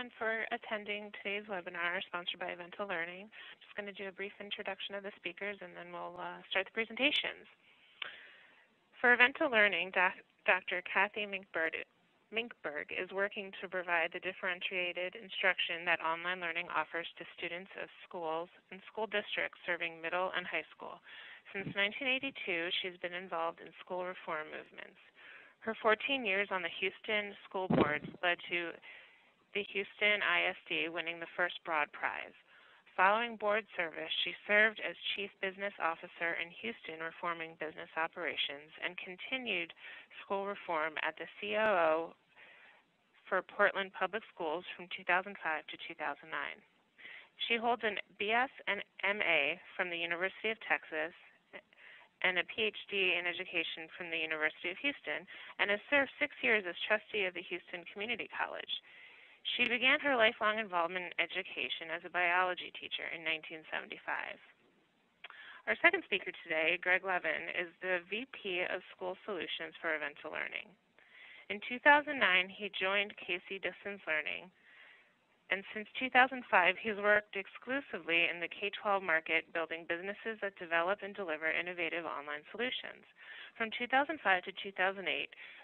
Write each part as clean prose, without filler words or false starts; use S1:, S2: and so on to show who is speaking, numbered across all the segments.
S1: everyone for attending today's webinar sponsored by Aventa Learning. I'm just going to do a brief introduction of the speakers and then we'll start the presentations. For Aventa Learning, Dr. Kathy Minkberg is working to provide the differentiated instruction that online learning offers to students of schools and school districts serving middle and high school. Since 1982, she's been involved in school reform movements. Her 14 years on the Houston School Board led to the Houston ISD winning the first Broad Prize. Following board service, she served as Chief Business Officer in Houston, reforming business operations, and continued school reform at the COO for Portland Public Schools from 2005 to 2009. She holds an BS and MA from the University of Texas and a PhD in education from the University of Houston, and has served 6 years as trustee of the Houston Community College. She began her lifelong involvement in education as a biology teacher in 1975. Our second speaker today, Greg Levin, is the VP of School Solutions for Aventa Learning. In 2009, he joined KC Distance Learning, and since 2005, he's worked exclusively in the K-12 market, building businesses that develop and deliver innovative online solutions. From 2005 to 2008,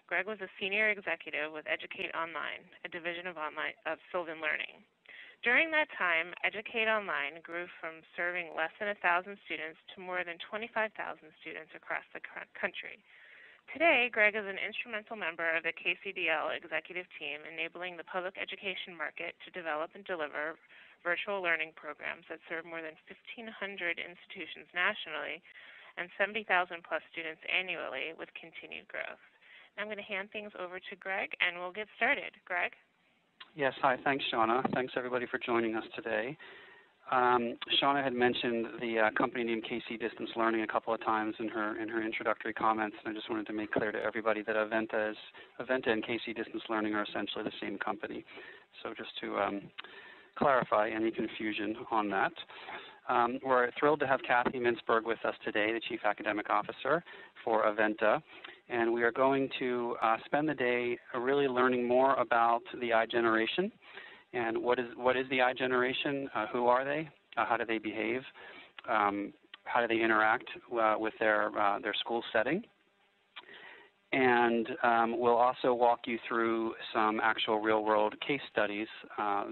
S1: Greg was a senior executive with Educate Online, a division of Sylvan Learning. During that time, Educate Online grew from serving less than 1,000 students to more than 25,000 students across the country. Today, Greg is an instrumental member of the KCDL executive team, enabling the public education market to develop and deliver virtual learning programs that serve more than 1,500 institutions nationally and 70,000 plus students annually with continued growth. I'm going to hand things over to Greg, and we'll get started. Greg?
S2: Yes, hi. Thanks, Shauna. Thanks, everybody, for joining us today. Shauna had mentioned the company name KC Distance Learning a couple of times in her introductory comments, and I just wanted to make clear to everybody that Aventa and KC Distance Learning are essentially the same company. So just to clarify any confusion on that. We're thrilled to have Kathy Minkberg with us today, the Chief Academic Officer for Aventa, and we are going to spend the day really learning more about the iGeneration and what is the iGeneration, who are they, how do they behave, how do they interact with their school setting. And we'll also walk you through some actual real-world case studies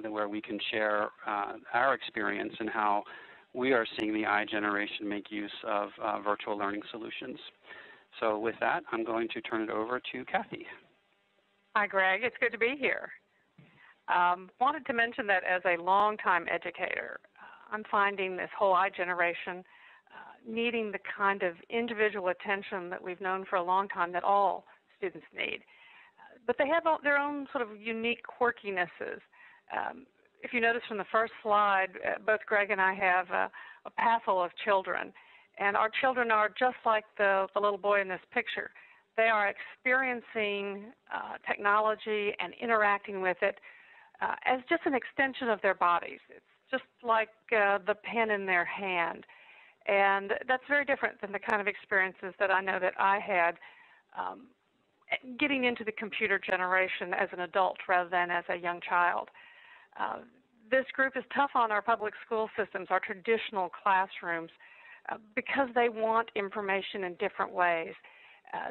S2: where we can share our experience and how we are seeing the iGeneration make use of virtual learning solutions. So with that, I'm going to turn it over to Kathy.
S3: Hi, Greg. It's good to be here. Wanted to mention that as a longtime educator, I'm finding this whole iGeneration needing the kind of individual attention that we've known for a long time that all students need. But they have their own sort of unique quirkinesses. If you notice from the first slide, both Greg and I have a passel of children. And our children are just like the little boy in this picture. They are experiencing technology and interacting with it as just an extension of their bodies. It's just like the pen in their hand. And that's very different than the kind of experiences that I know that I had getting into the computer generation as an adult rather than as a young child. This group is tough on our public school systems, our traditional classrooms, because they want information in different ways.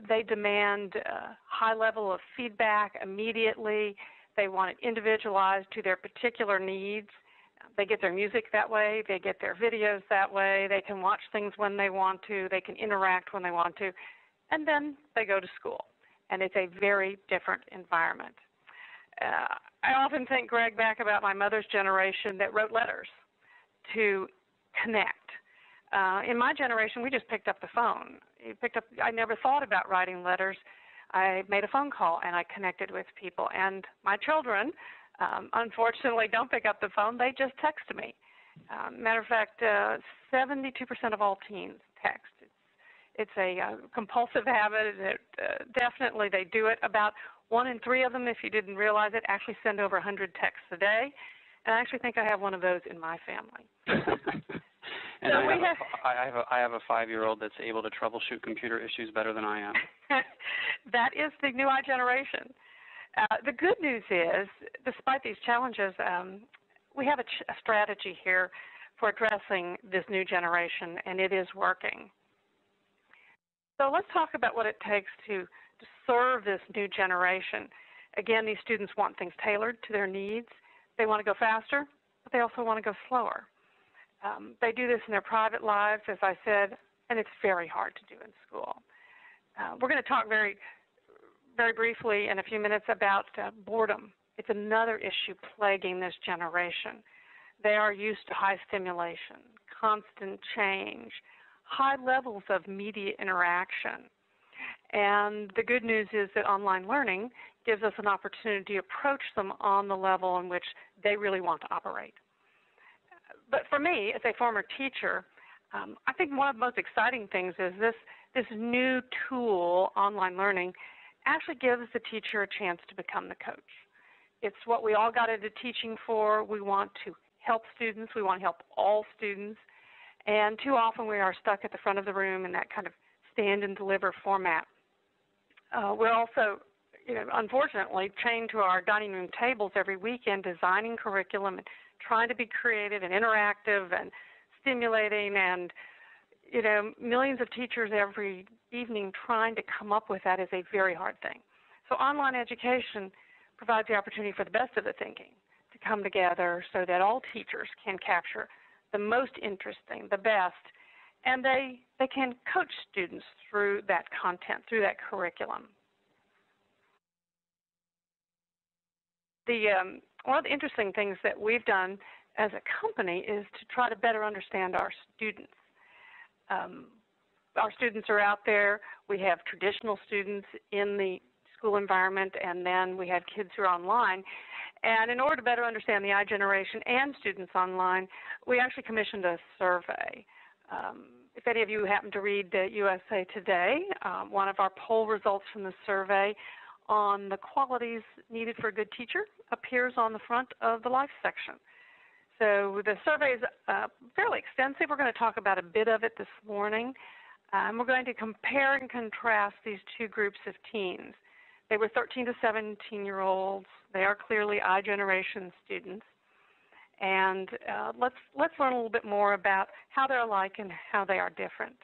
S3: They demand a high level of feedback immediately. They want it individualized to their particular needs. They get their music that way. They get their videos that way. They can watch things when they want to. They can interact when they want to. And then they go to school. And it's a very different environment. I often think, Greg, back about my mother's generation that wrote letters to connect. In my generation, we just picked up the phone. I never thought about writing letters. I made a phone call and I connected with people. And my children, unfortunately, don't pick up the phone. They just text me. Matter of fact, 72% of all teens text. It's a compulsive habit. Definitely they do it. About 1 in 3 of them, if you didn't realize it, actually send over 100 texts a day. And I actually think I have one of those in my family.
S2: And so I have a 5-year-old that's able to troubleshoot computer issues better than I am.
S3: That is the new iGeneration. The good news is, despite these challenges, we have a strategy here for addressing this new generation, and it is working. So let's talk about what it takes to serve this new generation. Again, these students want things tailored to their needs. They want to go faster, but they also want to go slower. They do this in their private lives, as I said, and it's very hard to do in school. We're going to talk very briefly in a few minutes about boredom. It's another issue plaguing this generation. They are used to high stimulation, constant change, high levels of media interaction. And the good news is that online learning gives us an opportunity to approach them on the level in which they really want to operate. But for me, as a former teacher, I think one of the most exciting things is this new tool, online learning, actually gives the teacher a chance to become the coach. It's what we all got into teaching for. We want to help students. We want to help all students. And too often we are stuck at the front of the room in that kind of stand and deliver format. We're also, unfortunately, chained to our dining room tables every weekend, designing curriculum and trying to be creative and interactive and stimulating, and millions of teachers every evening trying to come up with that is a very hard thing. So online education provides the opportunity for the best of the thinking to come together so that all teachers can capture the most interesting, the best, and they can coach students through that content, through that curriculum. One of the interesting things that we've done as a company is to try to better understand our students. Our students are out there. We have traditional students in the school environment, and then we have kids who are online. And in order to better understand the iGeneration and students online, we actually commissioned a survey. If any of you happen to read USA Today, one of our poll results from the survey on the qualities needed for a good teacher appears on the front of the Life section. So the survey is fairly extensive. We're going to talk about a bit of it this morning. We're going to compare and contrast these two groups of teens. They were 13 to 17-year-olds. They are clearly iGeneration students. And let's learn a little bit more about how they're alike and how they are different.